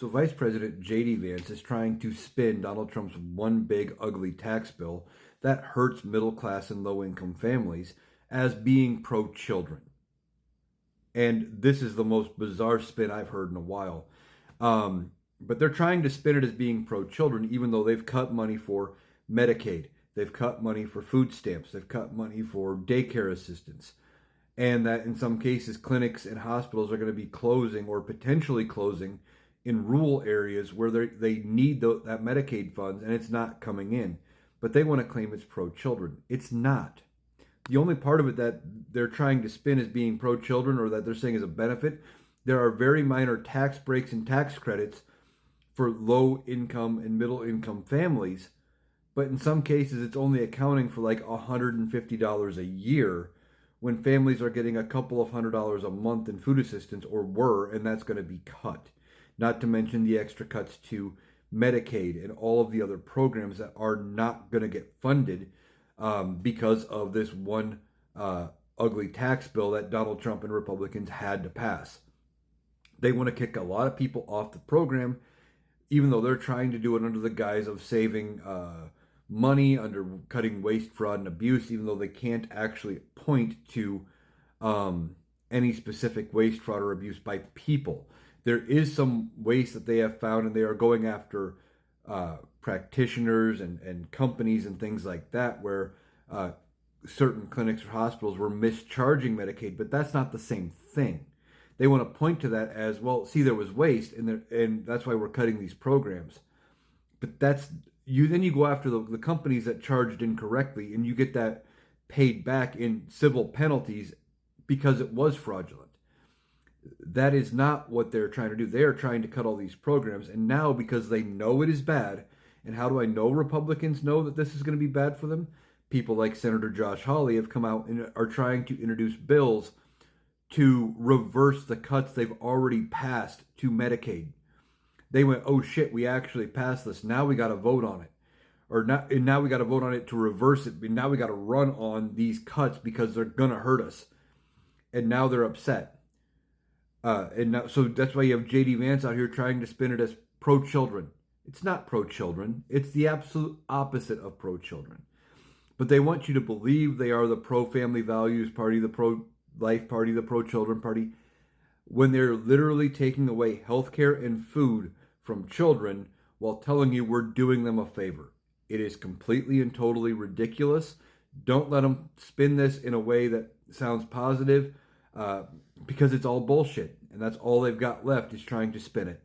So Vice President J.D. Vance is trying to spin Donald Trump's one big ugly tax bill that hurts middle class and low income families as being pro children. And this is the most bizarre spin I've heard in a while. But they're trying to spin it as being pro children, even though they've cut money for Medicaid, they've cut money for food stamps, they've cut money for daycare assistance, and that in some cases clinics and hospitals are going to be closing or potentially closing in rural areas where they need that Medicaid funds and it's not coming in. But they want to claim it's pro children. It's not. The only part of it that they're trying to spin as being pro children or that they're saying is a benefit, there are very minor tax breaks and tax credits for low income and middle income families. But in some cases, it's only accounting for like $150 a year when families are getting a couple of $100 a month in food assistance or were, and that's going to be cut. Not to mention the extra cuts to Medicaid and all of the other programs that are not going to get funded because of this one ugly tax bill that Donald Trump and Republicans had to pass. They want to kick a lot of people off the program, even though they're trying to do it under the guise of saving money, under cutting waste, fraud, and abuse, even though they can't actually point to any specific waste, fraud, or abuse by people. There is some waste that they have found, and they are going after practitioners and companies and things like that, where certain clinics or hospitals were mischarging Medicaid, but that's not the same thing. They want to point to that as, well, see, there was waste, and that's why we're cutting these programs. But that's you. Then you go after the companies that charged incorrectly, and you get that paid back in civil penalties because it was fraudulent. That is not what they're trying to do. They are trying to cut all these programs, and now because they know it is bad, and how do I know Republicans know that this is going to be bad for them? People like Senator Josh Hawley have come out and are trying to introduce bills to reverse the cuts they've already passed to Medicaid. They went, oh shit, we actually passed this. Now we got to vote on it. Or not, and now we got to vote on it to reverse it. And now we got to run on these cuts because they're going to hurt us. And now they're upset. So that's why you have J.D. Vance out here trying to spin it as pro-children. It's not pro-children. It's the absolute opposite of pro-children. But they want you to believe they are the pro-family values party, the pro-life party, the pro-children party, when they're literally taking away healthcare and food from children while telling you we're doing them a favor. It is completely and totally ridiculous. Don't let them spin this in a way that sounds positive because it's all bullshit. And that's all they've got left is trying to spin it.